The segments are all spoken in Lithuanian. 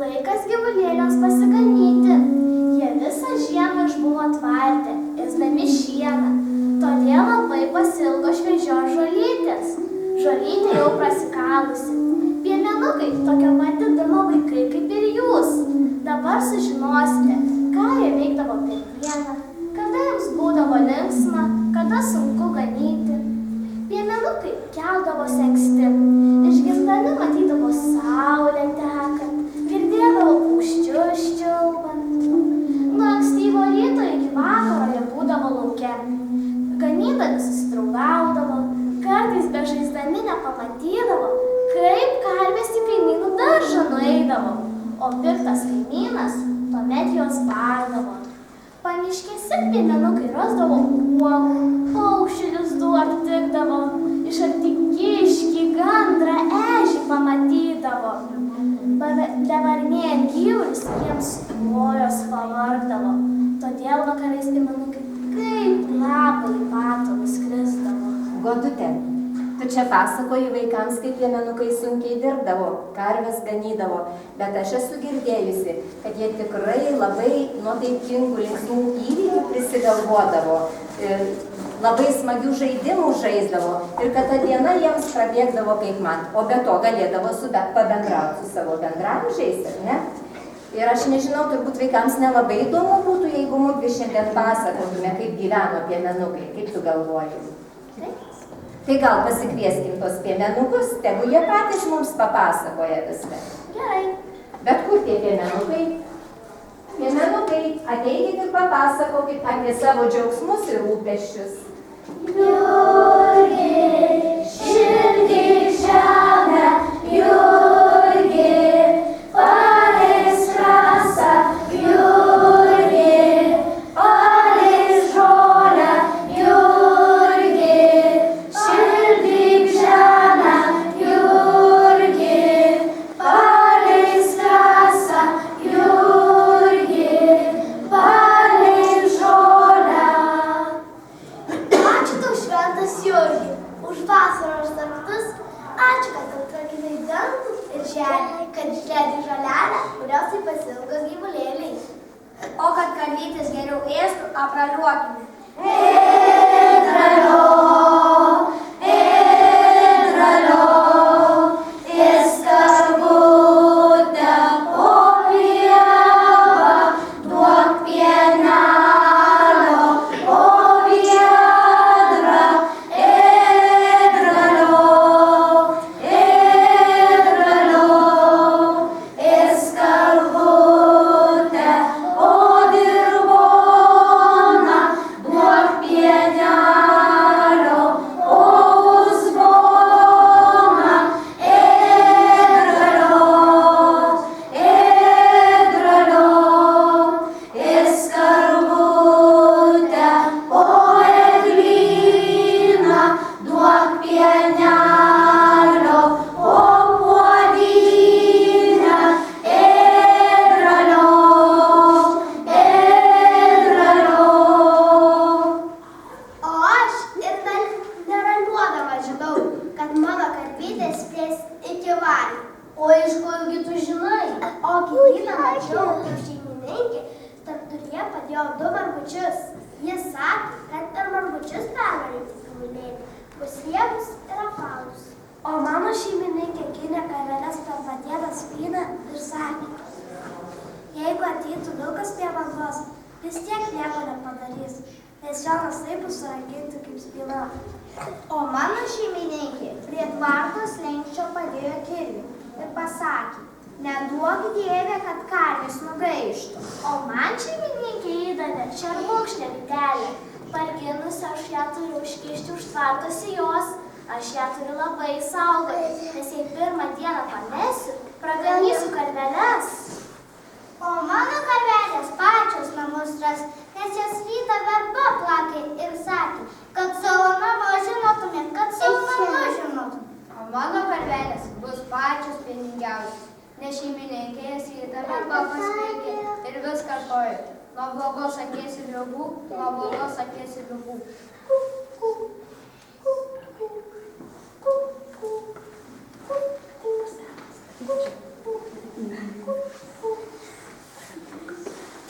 Laikas gyvulėliams pasiganyti. Jie visą žiemą išbuvo tvarte, ėsdami šieną. Todėl labai pasilgo šviežios žolytės. Žolytė jau prasikalusi. Piemenukai tokia pat didumo vaikai kaip ir jūs. Dabar sužinosite, ką jie veikdavo per dieną, kada jiems būdavo linksma, kada sunku ganyti. Piemenukai keldavosi anksti. Išgirzdami matydavo saulę tekant. Girdėdavo paukščius čiulbant. Nuo ankstyvo ryto iki vakaro jie būdavo lauke. Ganydami susidraugaudavo, kartais bežaisdami nepamatydavo, kaip karvės į kaimynų daržą nueidavo, o piktas kaimynas tuomet juos bardavo. Pamiškėse piemenukai rasdavo uogų, paukščių lizdų aptikdavo, iš arti kiškį, gandrą, ežį pamatydavo. Bevarnėjant gyvulius, jiems kojos pavargdavo, todėl vakarais piemenukai kaip lapai į patalus skrisdavo. Godute, tu čia pasakoji vaikams, kaip piemenukai sunkiai dirbdavo, karves ganydavo, bet aš esu girdėjusi, kad jie tikrai labai nuotaikingų linksmų įvykių prisigalvodavo, labai smagių žaidimų žaisdavo ir kad ta diena jiems prabėgdavo kaip man, o be to galėdavo pabendrauti su savo bendraamžiais, ar ne? Ir aš nežinau, turbūt vaikams nelabai įdomu būtų, jeigu mudvi šiandien pasakotume, kaip gyveno piemenukai, kaip tu galvoji. Tai gal pasikvieskim tos piemenukus, tegu jie patys mums papasakoja viską. Gerai. Bet kur tie piemenukai? Piemenukai, ateikit ir papasakokit apie savo džiaugsmus ir rūpesčius. Jurgi, širdį žemę, Jurgi, paleis rasą, Jurgi, paleis žolę, Jurgi, širdį žemę, Jurgi, paleis rasą, Jurgi, paleis žolę. Ačiū tau, šventas Jurgi, už vasaros naktus. Ačiū, kad atrakynai dangų ir žemę, kad išleidai žolelę, kurios taip pasilgo gyvulėliai. O kad karvytės geriau ėstų, apraliuokime. Ėdralio, ėdralio, ėskarvutę po pievą, duok pienelio, o viedrą, ėdralio, ėdralio, ėskarvutę, o dirvon. turėjau 2 margučius. Jis sakė, kad per margučius pervaryti gyvulėlį bus riebus ir apvalūs. O mano šeimininkė gynė karveles per patėtą spyną ir sakė, jeigu ateitų vilkas prie bandos, vis tiek nieko nepadarys, nes Jonas taip bus surankinti kaip spyna. O mano šeimininkė prie tvarto slenksčio padėjo kirvį ir pasakė, neduok Dieve, kad karvės nugaištų. O man šeimininkė įdavė šermukšnę vitelę. Parginusi aš ją turiu užkišti už tvarto sijos. Aš ją turiu labai saugoti, nes jei pirmą dieną pamesiu, praganysiu karveles. O mano karvelės pačios namus ras, nes jas rytą verba plakė ir sakė, kad savo namą žinotumėt, kad savo namą žinotumėt. O mano karvelės bus pačios pieningiausios, nes šeimininkė jas rytą verba paspirkė ir vis kartojo, nuo blogos akies ir liubų, nuo blogos akies ir liubų.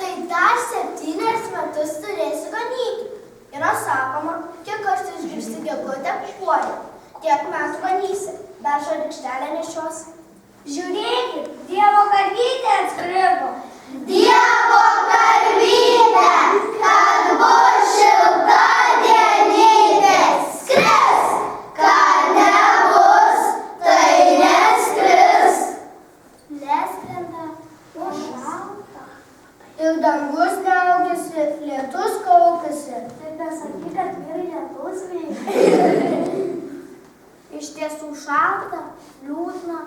Tai dar 7 metus turėsiu ganyti. Yra sakoma, kiek aš išgirsti gegutę puolį, tiek metų ganysi, dar žarikštelę nešios. Žiūrėkit, Dievo karvytė atskrido. Dievo karvytė, kad bus šilta dienytė, skris, kad nebus, tai neskris. Neskrenda, o šalta. Ir dangus niaukiasi, lietus kaupiasi. Tai nesakyk, kad vyrai lietus veikia. Iš tiesų šalta, liūdna,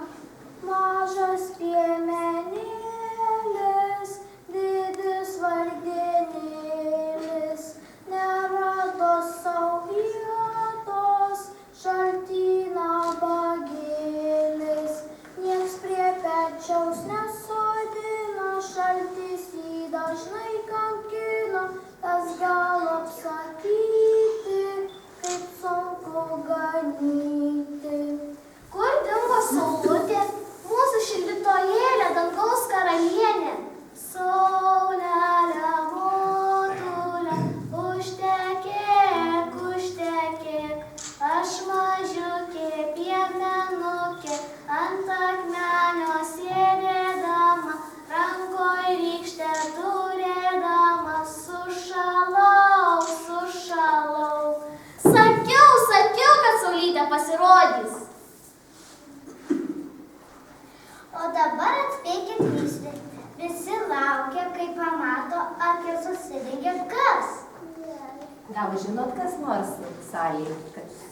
mažas piemenėlis, didis vargdienėlis, nerado sau vietos, šaltyną bagėlis, nieks prie pečiaus nesodina, šaltis jį dažnai kankina, tas gal apsakyti, kaip sunku ganyti. Kur dingo saulutė, mūsų šildytojėlė, dangaus karalienė? Saulelė, motulė, užtekėk, užtekėk, aš mažiukė, piemenukė, ant akmenio sėdėdama, rankoj rykštę turėdama, sušalau, sušalau. Sakiau, kad saulytė pasirodys. O dabar atspėkit mįslę. Visi laukia, kai pamato, akis susidengia kas. Gal žinot, kas nors salėje?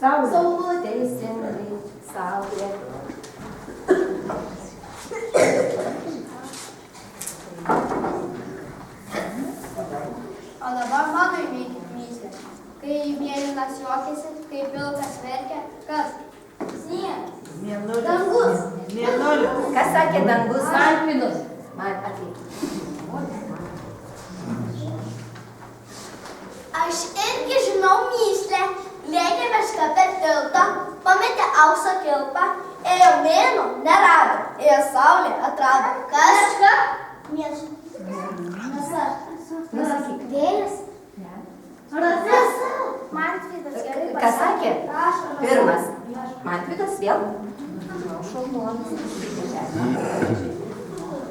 Saulė. Teisingai, saulė. O dabar mano įveikit mįslę. Kai mėlynas juokiasi, kai pilkas verkia, kas? Sniegas. Mėnulis. Dangus. Mėnulis. Kas sakė dangus? Mantvidas. Man ateik. Aš irgi žinau mįslę. Lėkė meška per tiltą, pametė aukso kilpą, ėjo mėnuo, nerado, ėjo saulė, atrado. Kas? Meška? Mėsa. Nusakyk. Vėjas. Ratas. Mantvidas. Kas sakė? Pirmas. Mantvidas vėl? Šaunuolis.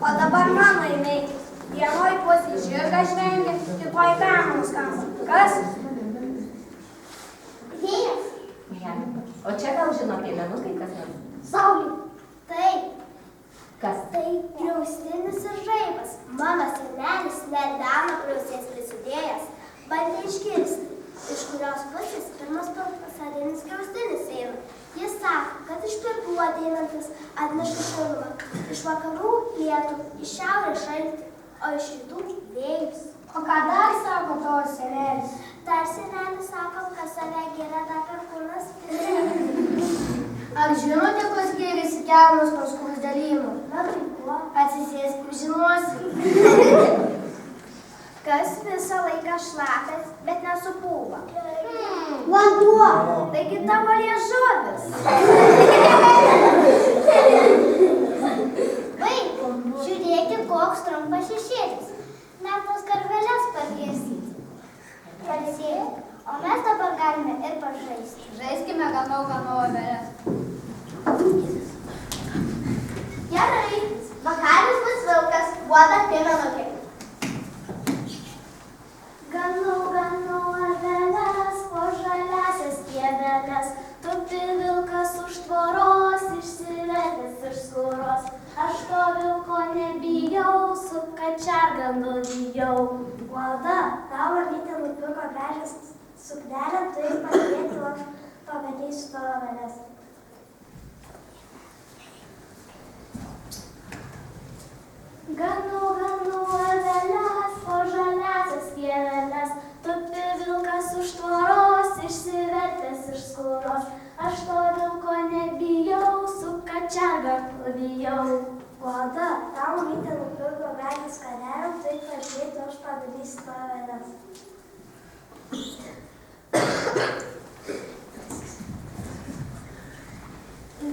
O dabar mano įveikit. Vienoj pusėj žirgą žvengia, kitoj kamanus kasa. Kas? Vėjas. O čia gal žino piemenukai kas nors? Saulė. Taip. Kas? Tai griaustinis ir žaibas. Mano senelis ledeno griaustinis prisidėjęs, bandė iškirsti, iš kurios pusės pirmas pavasarinis griaustinis eina. Jis sako, kad iš pietų ateinantis atneša šilumą, iš vakarų lietų, iš šiaurės šaltį, o iš rytų vėjus. O ką dar sako tavo senelis? Dar senelis sako, kad save giria dar perkūnas. Ar žinote, kuo skiriasi kelmas nuo skruzdėlynų? Na tai kuo? Atsisėsk ir žinosi. Kas visą laiką šlapias, bet nesupūva? Vanduo. Taigi tavo liežuvis. Vaikų, žiūrėkit, koks trumpas šešėlis. Net tas karveles pakeisti. Valda, tau mamytė nupirko gražią suknelę, turi padėti, o aš paganysiu tavo aveles. Ganu aveles po žaliasias pieveles, tupi vilkas už tvoros, išsivertęs iš skūros. Aš to vilko nebijau, su kačiaga bijau. Valda, tau mamytė nupirko gražią skarelę, tai pažiūrėti, aš padarysiu tavo aveles.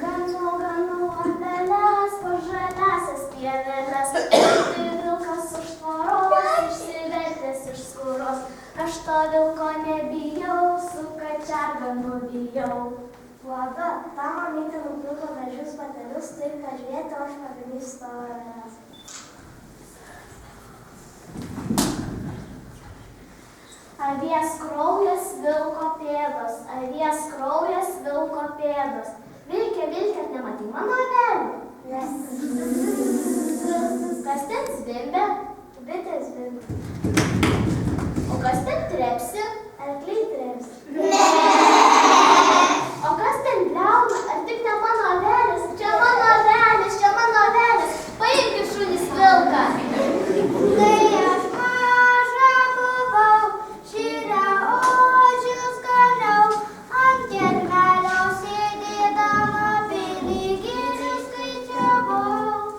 Ganu aveles po žaliasias pieveles, tupi vilkas už tvoros, išsivertęs iš skūros. Aš to vilko nebijau, su kačiaga bijau. Valda, tau mamytė nupirko gražius batelius, tai pažiūrėti, o aš padarysiu tavo aveles. Avies kraujas vilko pėdos, avies kraujas vilko pėdos. Vilke, nematei mano avelių? Kas ten zvimbia? Bitė zvimbia. O kas ten trepsi? Arkliai trepsi. O kas ten bliauna? Ar tik ne mano avelis? Čia mano avelis. Paimkit šunis vilką. Kai aš maža buvau, širaodžius ganiau, ant kelmelio sėdėdama pinigėlių skaičiavau.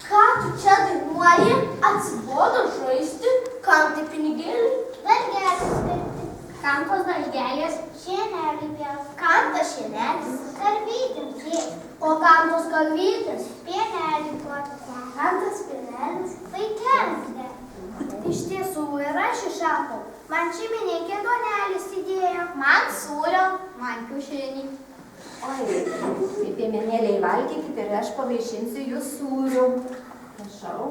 Ką tu čia dainuoji? Atsibodo žaisti? Kam tai pinigėliai? Dalgelės pirkti. Kam tos dalgelės? Šienelį pjaus. Kam tas šienelis? Karvytėms dėti. O kam tos karvytės? Pienelį duoti. Kam tas pienelis? Vaikelį dėti. Iš tiesų ir aš iššapau. Man šeimininkė duonelis įdėjo. Man sūrio. Man kiaušinį. Oi, tai piemenėliai valgykit ir aš pavaišinsiu jūs sūriu. Prašau.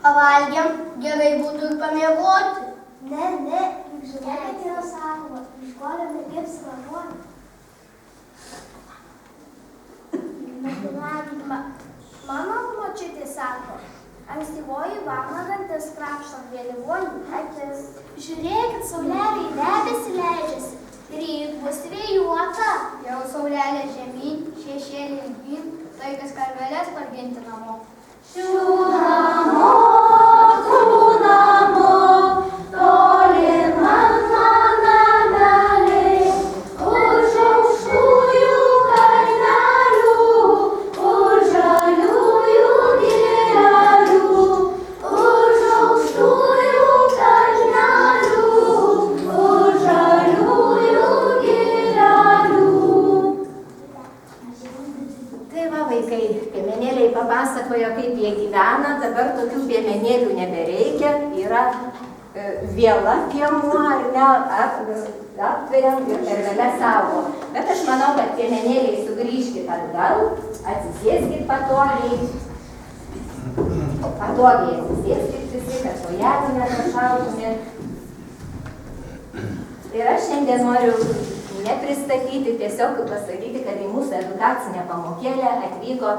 Pavalgėm, gerai būtų ir pamiegoti. Ne, juk žinia, kad yra sakoma, iškolė negirsi važuoti. Mano močiutė sako, ankstyvoji varna dantis krapšto, vėlyvoji akis. Žiūrėkit, saulelė į debesį leidžiasi, ryt bus vėjuota. Jau saulelė žemyn, šešėlė ilgyn, tai kas karveles parginti namo. Šių namo, toli mano nameliai, už aukštųjų kalnelių, už žaliųjų girielių, už aukštųjų kalnelių, už žaliųjų girielių. Tai va, vaikai, piemenėliai papasakojo, kaip jie gyvena, dabar tokių piemenėlių nebereikia, yra vėla piemuo, ar ne, aptveriam ir karveles saugo. Bet aš manau, kad piemenėliai sugrįžkit atgal, atsisėskit patogiai. Patogiai atsisėskit visi, kad kojelų nenušautumėt. Ir aš šiandien noriu nepristatyti, tiesiog pasakyti, kad į mūsų edukacinę pamokėlę atvyko,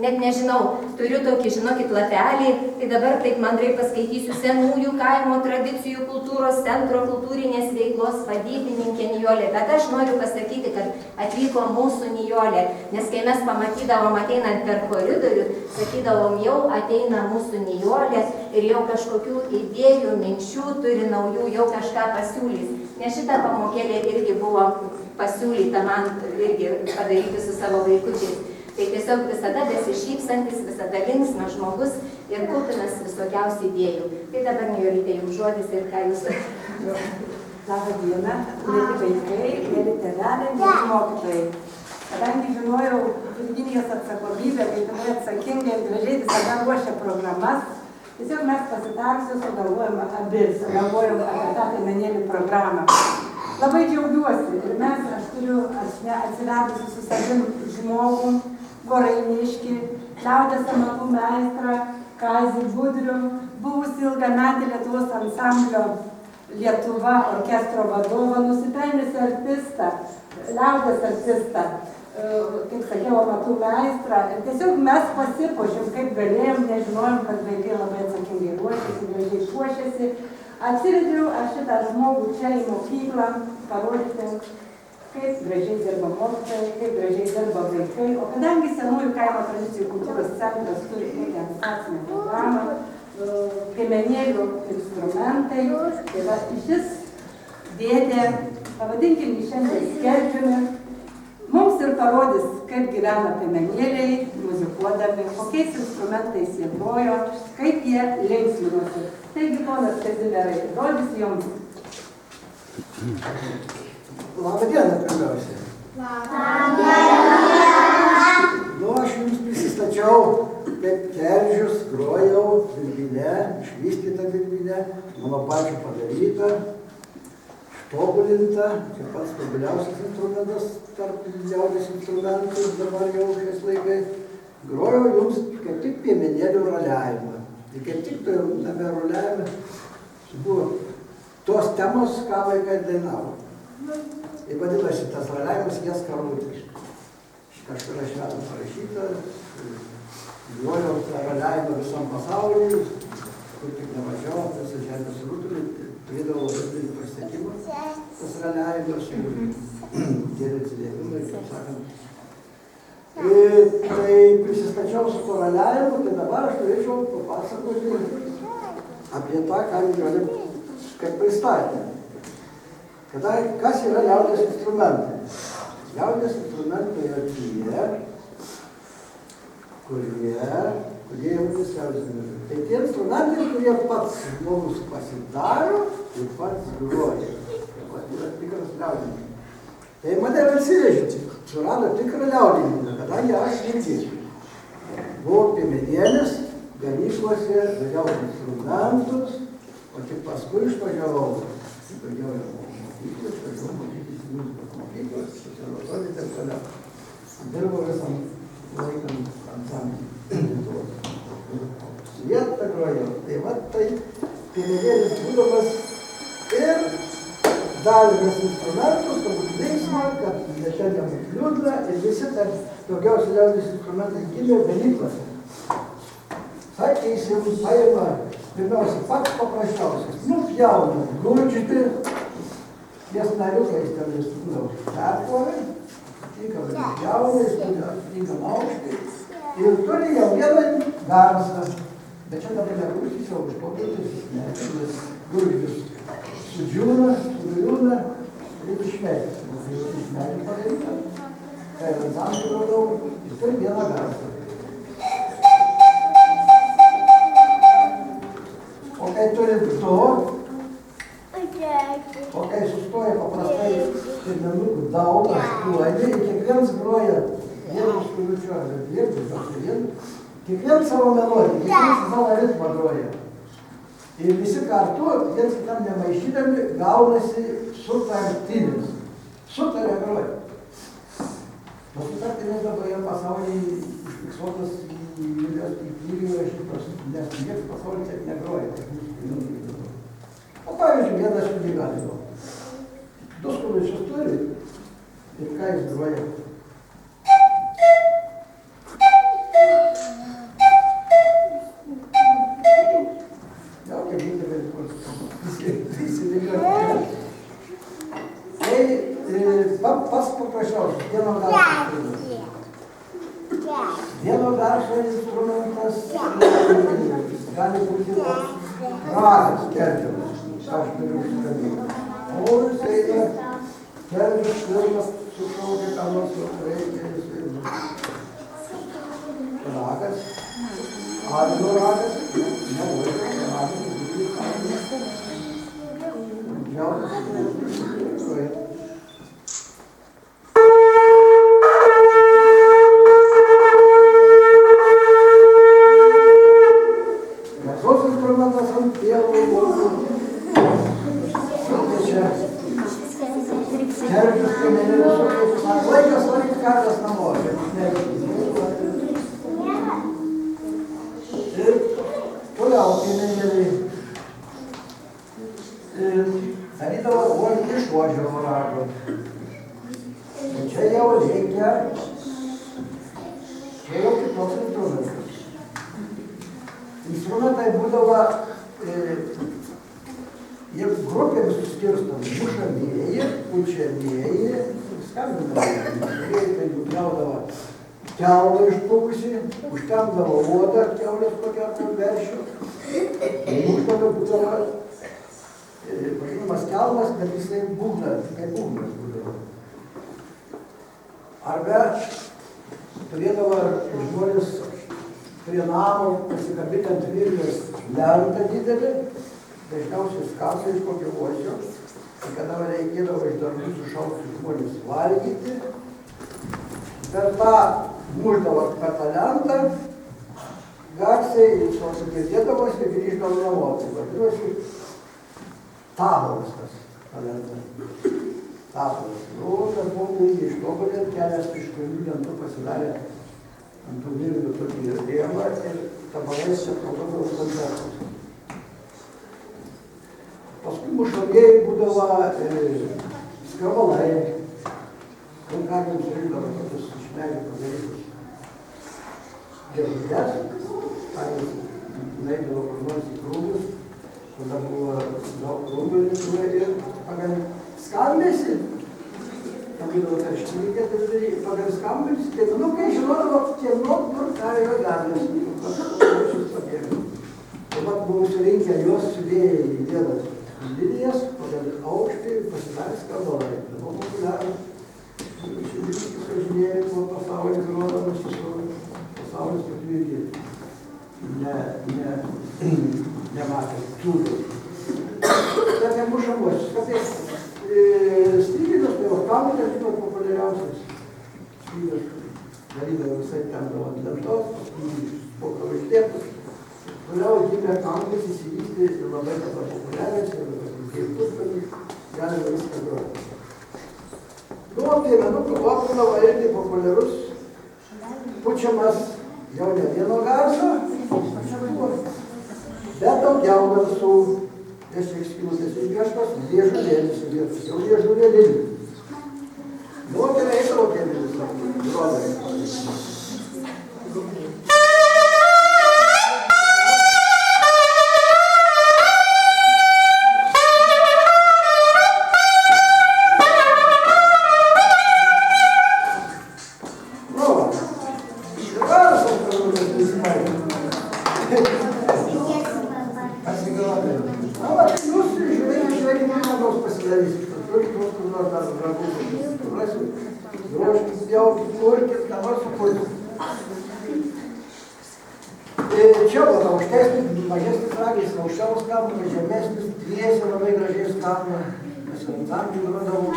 net nežinau, turiu tokį, žinokit, lapelį, tai dabar taip mandrai paskaitysiu senųjų kaimo tradicijų kultūros kultūros centro kultūrinės veiklos vadybininkė Nijolė, bet aš noriu pasakyti, kad atvyko mūsų Nijolė, nes kai mes pamatydavom ateinant per koridorių, sakydavom, jau ateina mūsų Nijolė ir jau kažkokių idėjų, minčių turi naujų, jau kažką pasiūlys. Nes šitą pamokėlę irgi buvo pasiūlyta man irgi padaryti su savo vaikučiais. Tai tiesiog visada besišypsantis, visada linksmas žmogus ir kupinas visokiausių idėjų. Tai dabar, Nijolytė, jums žodis ir ką jūs... Labą dieną, mėly vaikai, mėly tėveliai, mėly mokytojai. Kadangi žinojau Virginijos atsakymybę, kaip jinai atsakingai ir gražiai visada ruošia programas, tiesiog mes pasitarsiu, sugalvojom apie tą piemenėlių programą. Labai džiaugiuosi ir aš turiu atsivedusi su savim žmogų, Gorainiškį, liaudies amatų meistrą, Kazį Budrių, buvusį ilgametį Lietuvos ansamblio Lietuva orkestro vadovą, nusipelniusi artistą, liaudies artistą, kaip sakiau, amatų meistrą. Ir tiesiog mes pasipuošėm, kaip galėjom, nežinojom, kad vaikai labai atsakingai ruošiasi, gražiai puošiasi. Atsivedžiau aš šitą žmogų čia į mokyklą, parodyti, kaip gražiai dirba mokytojai, kaip gražiai dirba vaikai. O kadangi Senųjų kaimo tradicijų kultūros centras turi tokią edukacinę programą, piemenėlių instrumentai, tai va šis dėdė, pavadinkim jį šiandien Skeldžiumi, mums ir parodys, kaip gyvena piemenėliai, muzikuodami, kokiais instrumentais jie grojo, kaip jie linksminosi. Taigi, ponas Kazimierai, žodis jums. Labą dieną, pirmiausia. Labą dieną. Aš jums prisistačiau, kaip Keržius, grojau birbynę, išvystytą birbynę, mano pačio padarytą, ištobulinta, čia pats tobuliausias instrumentas tarp liaudies instrumentų dabar jau šiais laikais. Grojau jums kaip tik piemenėlių roliavimą. Ir kaip tik tame roliavime buvo tos temos, ką vaikai dainavo. Ir vadinasi, tas roliavimas jas karūtis. Kažkur aš metų parašyta, grojau tą roliavimą visam pasauliu, kur tik nevažiavau, visą žemės rutulį, turėdavau labai pasiekimą, tas roliavimas ir geri atsiliepimai, kaip sakant. Tai prisistačiau su to roliavimu, tai dabar aš turėčiau papasakoti apie tą, ką Nijolė kaip pristatė. Kas yra liaudies instrumentai? Liaudies instrumentai yra tie, kurie jau vis liaudies instrumentai. Tai tie instrumentai, kurie pats žmogus pasidaro ir pats groja. Tai yra tikras liaudininkas. Tai mane atsivežė, surado tikrą liaudininką, kadangi aš irgi buvau piemenėlis, ganyklose, važiavau instrumentus, o tik paskui išvažiavau. Važiavau mokytis muzikos mokyklos, konservatoriją ir taip toliau. Dirbau visam laikam ansamblį. Su vietą grojau. Tai va, tai piemenėlis būdamas ir dalymas instrumentus, turbūt linksma, kad šiandien liūdna ir visi daugiausiai liaudies instrumentai gimė ganyklose. Sakysim, paima pirmiausia pats paprasčiausias, nupjauna gurčyti, ties nariukais ten įstūdavo pertvorai, atitinkamai nupjauna, įstūdavo atitinkamą aukštį ir turi jau vieną garsą. Bet čia dabar negurčys jau užpapėtis, nes gurčys sudžiūna, sudžiūna, reikia išmėtis. Nes jau išmėtis padaryta, kai ansamblį grodau, jis turi vieną garsą. O kai turi du, o kai sustoja paprastai pirmenukų daug, 8, ir kiekvienas groja vienu skulučiu ar dviem, kiekvienas savo melodiją, kiekvienas savo ritmą groja. Ir visi kartu, viens kitam nemaišydami, gaunasi sutartinis. Sutarė groja. O sutartinės dabar yra pasaulyje užfiksuotas į knygų rašytos, nes niekas pasaulyje taip negroja. O pavyzdžiui, vienas kunigas. Du skulučius turi ir ką jis groja. Jau kaip būtų, kad įsivaizduoti. Tai pats paprasčiausias vieno garso. Vieno garso instrumentas gali būti ragas, kertimas, aš turiu užsikabinti. O jis eina, kertis, pirmas sušaukia, ką nors reikia, jis eina. Ragas, avino ragas, ne vaikas, ragas, džiaugas, laikas varyti karvės namo. Ir toliau, darydavo uolį iš ožio rago. Čia jau reikia, čia jau kitoks instrumentas. Instrumentai būdavo, jie grupėmis suskirstam, mušamieji, pučiamieji, skambinamieji. Tai nupjaudavo kiaulą išplaukusį, užtemdavo odą kiaulės kokią veršių. Muštame būdavo vadinamas kelmas, bet jisai būgnas, kaip būgnas būdavo. Arba turėdavo žmonės prie namo pasikabinti ant virvės lentą didelį, dažniausiai skasą iš kokio ožio, kada reikėdavo iš darbų sušaukti žmonės valgyti, per tą muždavo per tą lentą, garsiai sugirdėdavosi ir grįždavo namo. Tai vadinosi taboras tas lenta. Taboras. Nu, tas buvo ištobulinti, kelias iš kurių lentų pasidarė ant tų virvių tokį rėmą ir tabarais čia naudodavo koncertus. Paskui mušamieji būdavo skravalai, kankaniams rinkdavo tokius iš medžių padarytus dėžutės, nueidavo kur nors į krūmus, tada buvo daug krūmų Lietuvoje ir pagal skambesį, tam būdavo karštinį keturi, pagal skambesį, tėvinukai žinodavo, kieno kur ką yra ganas, taip pat buvo surinkę juos sudėję į vienas linijas, pagal aukštį pasidarė skravalai. Tai buvo populiarus. Šiandienis važinėjai po pasaulį grodamas su pasaulis patvirtį. Nematė tūrių. Tai nemušamuosius. Kartais stryginas, tai Oktavutės buvo populiariausias. Stryginas darydavo visai temdavo ant lentos, paskui išdėtus. Toliau gimė kankas įsivystė ir labai tada populiarias ir kaip puskalius galima viską groti. Nu, piemenukų opinavo irgi populiarus, pučiamas jau ne vieno garso, bet daugiau garsų, nes išskilusias išgeštas liežuvėlis vietas, jau liežuvėlis. Nu, tai eidavo piemenis, grodai. Čia buvo aukštesnis, mažesnis ragis, aukščiaus skamba, žemesnis, dviese labai gražiai skamba. Mes ansambly grodavo,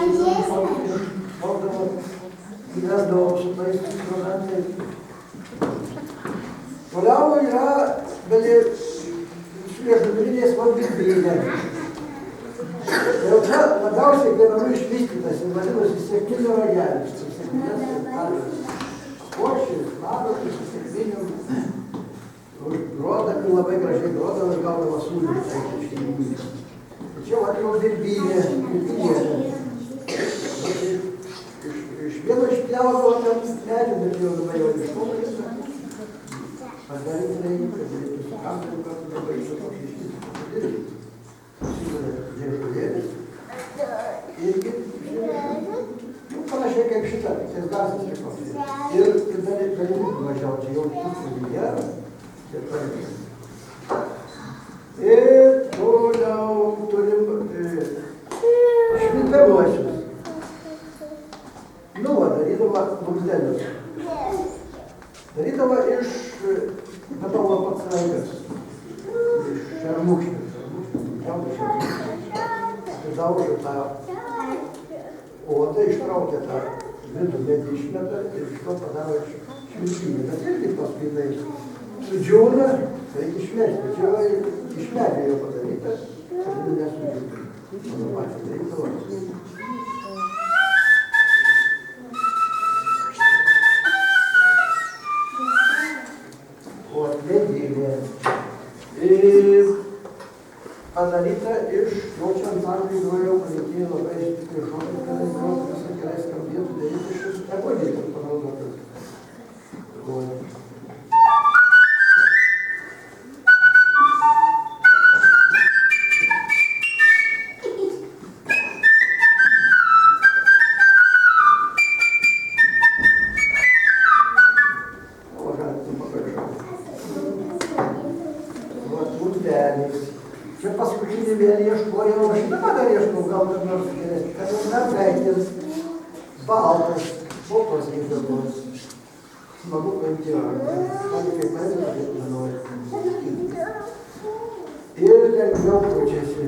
šokdavo, įvesdavo su tais instrumentais. Toliau yra su liežuvinės birbynė. Ir čia labiausiai viename išvystytas ir vadinosi sekminių ragelis. Košis, narotis, sekminių. Groda, kai labai gražiai grodavo ir gaudavo sūnį. Tačiau atėjo birbynė. Iš vieno išpjaudavo ten medžių, bet jau dabar jau išpūkės. Padaryti reikia, kad galėtų su kameriu kartu dabar iš to išvystytas. irgi panašiai kaip šita, ties gazas priklausys. Ir galimybių mažiau, čia jau pusėlyje. Ir toliau turim švilpiamuosius. Nu, darydama vamzdelius. Darydama iš betono pats rankas. Iš šermukšnių. Daužo tą odą, ištraukia tą vidų medį išmeta ir iš to padaro švilpinį. Bet irgi paskui tai sudžiūna, reikia išmesti. Čia yra iš medžio jau padaryta, kad nesudžiūna. Mano pačią darydavo. O medėlė padaryta iš jaučiant amžiui grojau, reikėjo labai stipriai šokti, kad groti visą gerai skambėtų, daryti šis ebonikas panaudotas. O galite paprašyti. Vat mūsdelis. Čia paskutinį vėl ieškojau, aš dabar dar ieškau, gal dar nors geresnį, kad jau mergaitės, baltas, baltos gyvybos, smagu paimti ranką, man kaip paimti, kaip nenori. Ir lengviau pučiasi.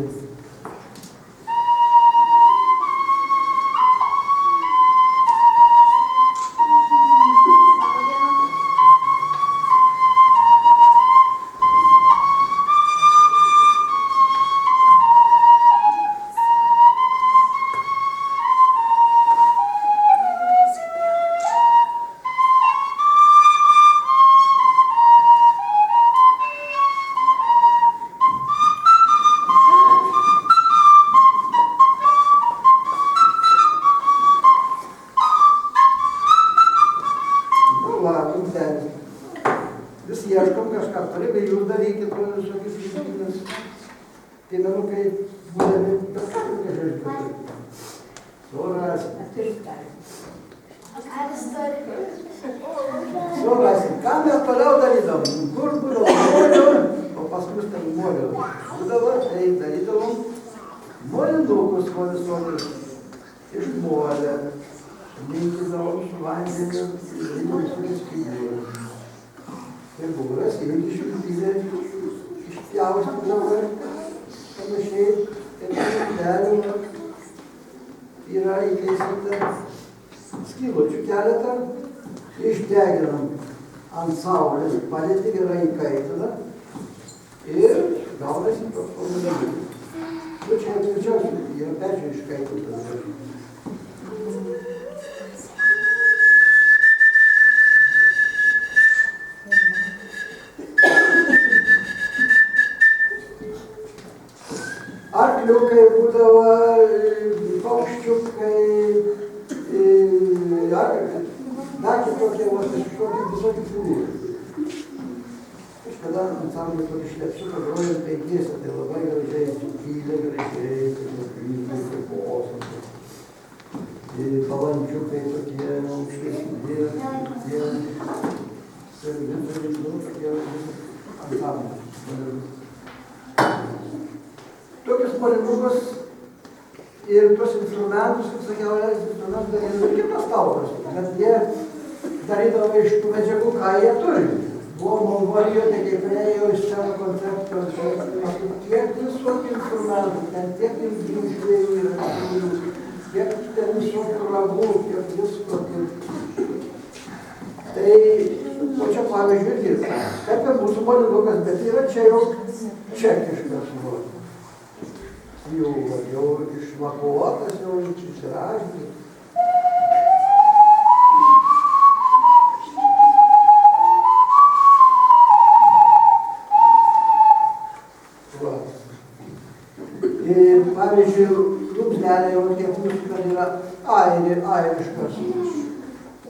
Vis ieškom kažką, turime jūs darykit, o visokius išgyvės. Piemenukai būdami, bet ką nežaidžiu. Surasim. Surasim. Ką mes toliau darydavom? Kur būdavo molio, o paskui ten molio. Būdavo, tai darydavom molindukus visokius iš molio. Linkidavom su vandeniu ir visokius kybūrus. Tai būras irgi švilpinė išpjaustydavo panašiai, ir švilpelių yra įkaisinta skylučių keletą, išdeginam ant saulės, padėti gerai įkaitina ir gaunasi toks pavadinimas. Nu čia atvirčiausiai yra pečiai iškaitintas. Arkliukai būdavo, paukščiukai, dar kitokie, kažkokie visokie figūrai. Kažkada ansamblį tokį šlepsiuką grojant penkiese, tai labai gražiai sukylė, gražiai, kaip bosas. Balandžiukai tokie aukštesni, tokie ansamblį. Tokius molindukus ir tuos instrumentus, kaip sakiau, instrumentus darydavo ir kitos tautos, bet jie darydavo iš tų medžiagų, ką jie turi. Buvo Mongolijoje, tai kaip ėjo iš savo koncepcijos, tiek visokių instrumentų, ten tiek ilgių žvėjų ir atėjų, tiek ten visokių ragų, tiek visko. Tai, o čia pavyzdžiui irgi, kaip ir mūsų molindukas, bet yra čia jau čekiškas buvo. Jau išmakuotas, jau išsiražytas. Pavyzdžiui, tūpsnelė jau tiek mūsų, kad yra airiškas.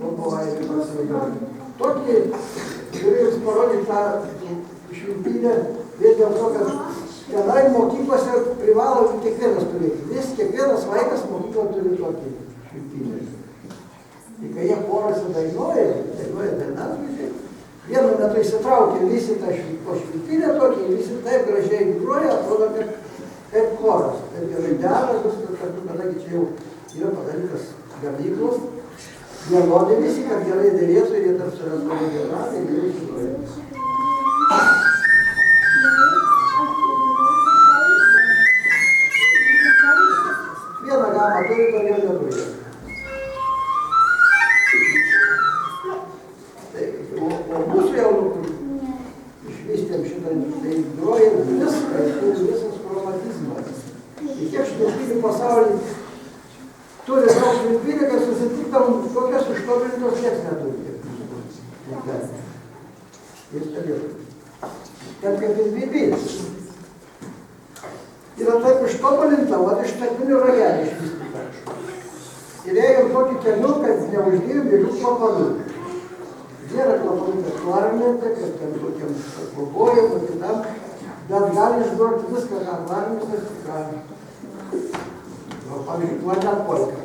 Labai airiškas pasivaidžiuoja. Tokį turiu jums parodyti tą švilpynę, vien dėl to, kad tenai mokyklose privalo kiekvienas turėti. Kiekvienas vaikas mokyklo turi tokį švilpynę. Ir kai jie porose dainuoja dainas, vienu metu įsitraukia visi tą švilpynę tokį, visi taip gražiai groja, atrodo, kaip choras. Taip gerai dera, kadangi čia jau yra padarytas gamyklos, vienodai visi, kad gerai dėlėtų, jie tarp savęs labai gerai ir gerai sugroja. Vieną gamą turi, todėl neturi. O mūsų jaunukų išvystėm šitą, tai groja viską, visas chromatizmas. Ir kiek švilpynių pasaulyje turi daug švilpynių, kad susitiktam tokias ištobulintos nieks neturi. Ir stebėtų. Ten kaip ir bibis. Yra taip ištobulinta, o iš takvinių ragelį išvystyta. Ir ėjom tokį kelių, kad neuždėjom jokių kvapalų. Nėra kvapalų, kad klarnete, kad ten tokiam kvapojom, o kitam, bet gali išduoti viską, ką klarnetas, ką... Pavyzdžiui, klarnet polka.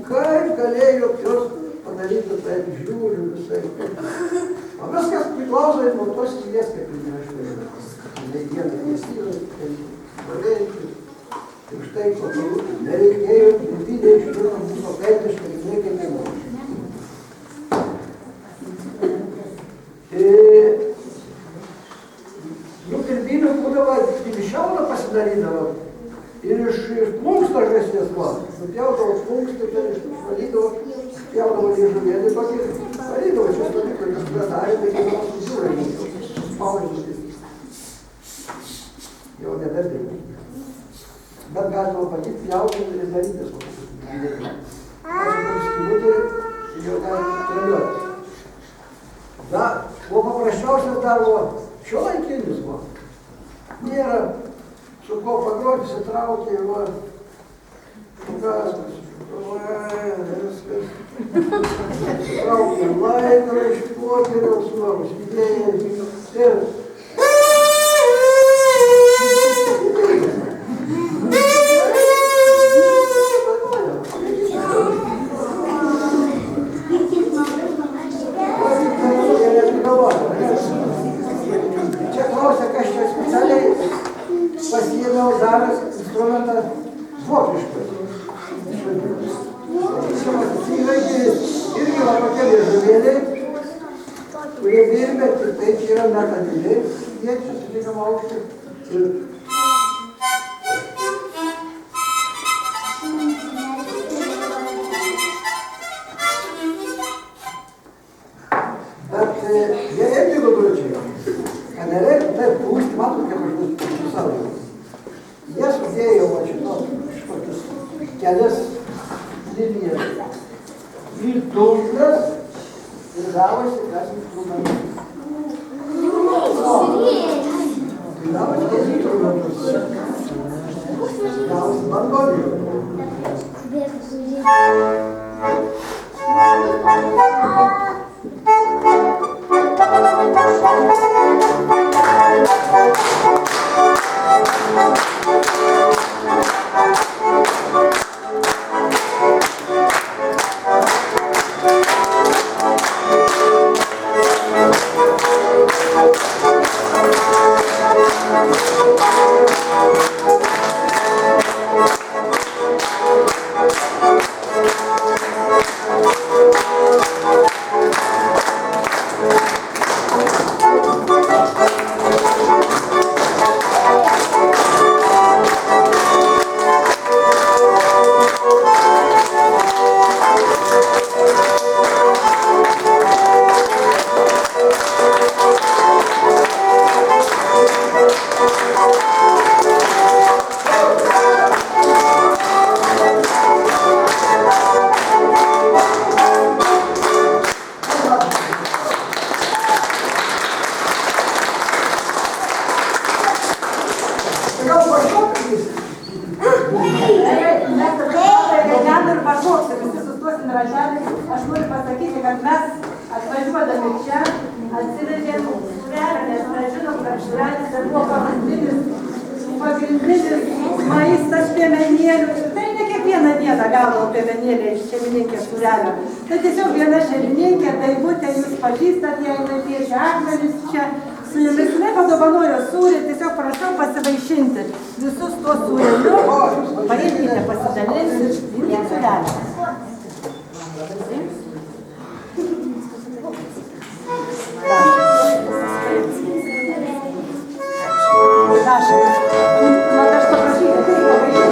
Kaip galėjo jos padaryti taip, žiūriu visai. O viskas priklauso nuo tos sties, kaip ir nežinau. Tai viena tiesyra, tai norėti. Ir štai patalų nereikėjo, vidinė iš tikrųjų mūsų autentiška, jinai kaip nenori. Jų birbinių būdavo, ir šiaudą pasidarydavo. Ir iš plunkstos žąsies buvo. Nupjaudavo plunkstų, ten išvalydavo, pjaudavo liežuvėlį tokį, valydavo čia stovyklą, kas pradarė, tai kaip buvo susiūrė, suspaudžiantį. Jau neberbėjo. Bet galima patyti pjauti ir daryti su gyvėlį. Aš skylutė ir jau galima treniuoti. Da, buvo paprasčiausias dar buvo šiuolaikinis buvo. Nėra su kuo pagroti, įsitraukė, va, gaskas, viskas, įsitraukė laikraštį, popieriaus, užsidėjai, ir... Čia klausia, kas čia specialiai pasiėmiau dar instrumentą vokiškas. Irgi va tokie liežuvėliai, kurie dirbė, tik tai čia yra metaliniai, jie čia sutikam aukštį. Bet jie irgi gudručiai. Kad nereikia taip pūsti, matot, kaip aš bus savo. Jie sudėjo va šitokius kelias linijas į dunkles ir gavosi kas instrumentus. Gavosi kas instrumentus. Gavosi bandolijų. piemenėlė šeimininkė surelio. Tai tiesiog viena šeimininkė, Daivutė, jūs pažįstat, jei jinai piešia akmenis čia. Su jumis jinai padovanojo sūrį, tiesiog prašau pasivaišinti visus tuos sūrelius. Paimkite, pasidalinsit, imkite surelį. Prašau. Man aš paprašyti, tai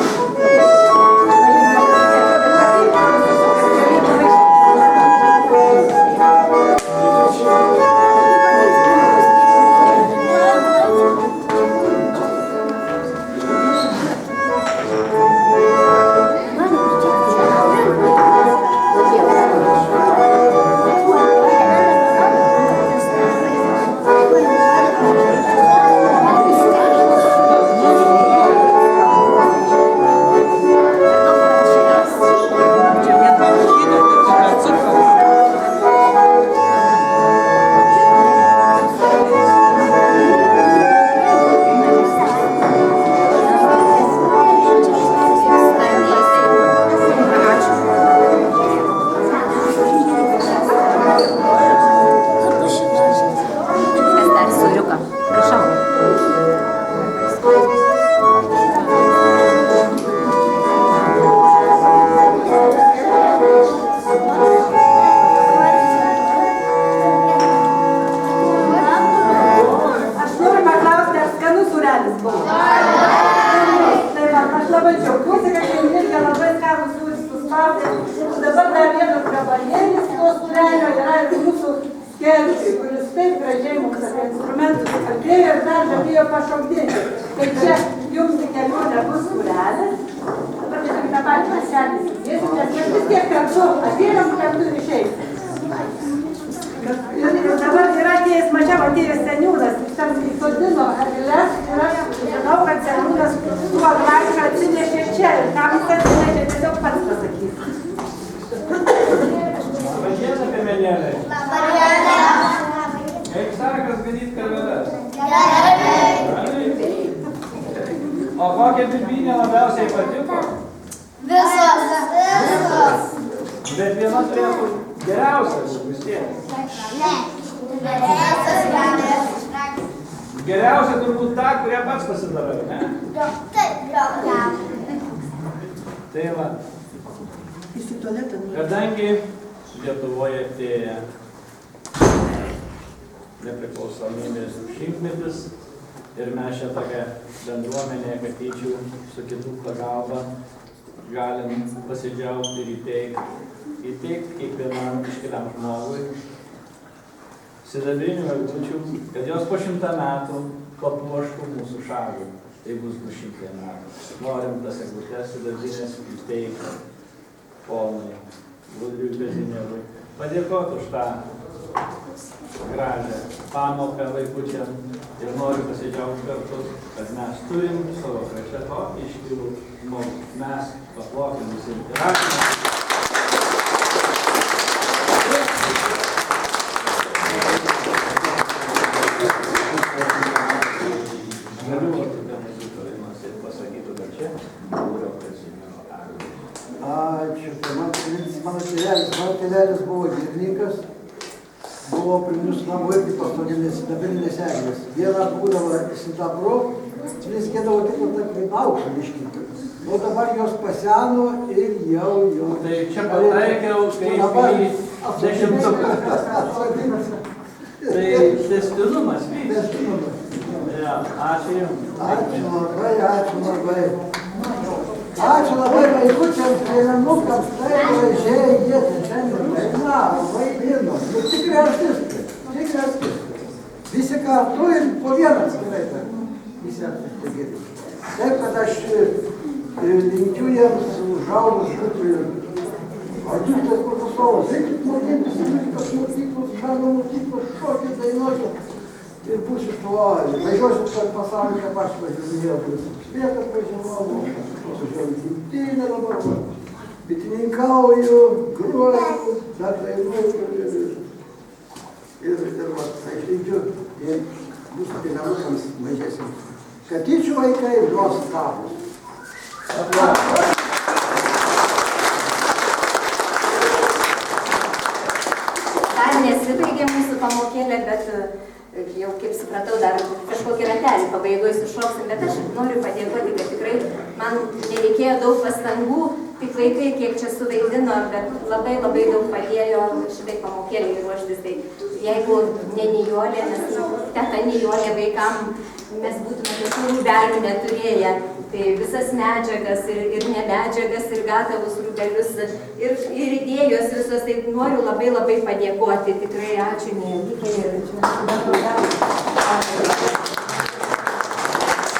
Geriausia turbūt ta, kurią pats pasidarai, ne? Tai va. Kadangi Lietuvoje artėja nepriklausomybės šimtmetis ir mes čia tokia bendruomenė katyčių su kitų pagalba galim pasidžiaugti ir įteikti kiekvienam iškeliam žmogui sidabrinių eglutčių, kad jos po 100 metų papuoštų mūsų šalį. Tai bus 200 metų. Norim tas eglutės sidabrinės įteikti ponui Budriui Kazimierui. Padėkoti už tą gražią pamoką vaikučiam ir noriu pasidžiaugti kartu, kad mes turim savo krašte tokį iškilų žmogų. Mes paplokim visi ir rašymą. Mano tėvelis buvo girninkas, buvo prie mūsų namų irgi pasodinės sidabrinės eglės. Viena būdavo sidabru, vis gėdavo kitą tokį aukštą miškį. O dabar jos paseno ir jau jos... Tai čia pataikiau kaip į 10. Tai tęstinumas vyks. Ja, ačiū Jums. Ačiū labai. Ačiū labai vaikučiams, trėmenukams, tai gražiai jie šiandien dainavo, vaidino. Tikrai artistai. Visi kartu ir po vieną atskirai. Visi artistai geri. Taip, kad aš linkiu jiems užaugus būtų ir artistas profesoras. Eikit mokytis, muzikos mokyklos, žanro mokyklos, šokit, dainuokit. Ir būsit tuo, važiuosit per pasaulį, kaip aš važiuojau, spėtas važiavau, važiuoju gimtinę dabar, bitininkauju, groju, dar dainuoju ir aš linkiu mūsų tėvenukams mažesiems. Katyčių vaikai nuostabūs. supratau, dar kažkokį ratelį pabaigoje sušoksim, bet aš noriu padėkoti, kad tikrai man nereikėjo daug pastangų, tik vaikai kiek čia suvaidino, bet labai daug padėjo šitai pamokėliai ruoštis. Tai jeigu ne Nijolė, nes teta Nijolė vaikam mes būtume tokių rūbelių neturėję. Tai visas medžiagas ir nemedžiagas ir gatavus rūbelius ir idėjos visos, tai noriu labai padėkoti. Tikrai ačiū Nijolė.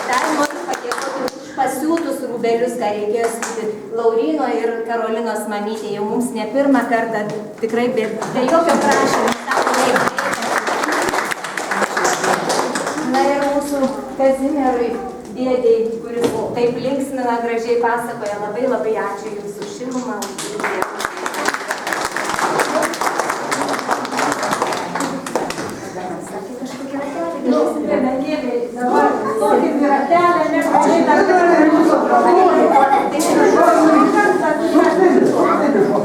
Dar noriu padėkoti už pasiūtus rūbelius, ką reikėjo siūti Laurino ir Karolinos mamytė. Jau mums ne pirmą kartą, tikrai be jokio prašymo. Na ir mūsų Kazimierui dėdei, kuris taip linksmina, gražiai pasakoja, labai ačiū Jums už šilumą, už dėdį. Sakė kažkokia ratelė. Dabar tokį ratelę, nepačiai dar mūsų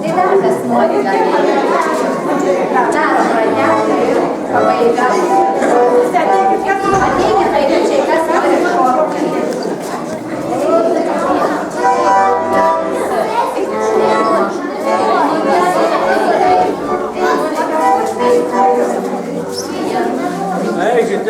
Tai dar kas nori daro ratelę ir pabaiga. Ateikit, vaikičiai, kas nori šokti. Eikit,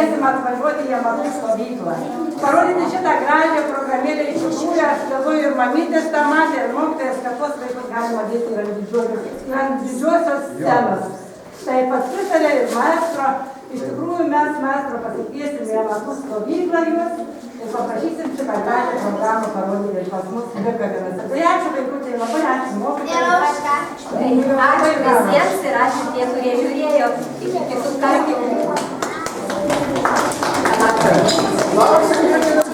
kviesim atvažiuoti į amatų stovyklą. Parodyti šitą gražią programėlę iš tikrųjų, aš galvoju, ir mamytės tą matė, ir mokytojas, kad tuos vaikus galima dėti ir ant didžiosios scenos. Tai pasitarė ir maestro, iš tikrųjų mes maestro pasikviesim į amatų stovyklą juos ir paprašysim šitą gražią programą parodyti pas mus dėkavinasi. Tai ačiū vaikučiai, labai ačiū mokytojai. Ačiū visiems ir ačiū tie, kurie žiūrėjo. Iki kitų kartų. Lauksim,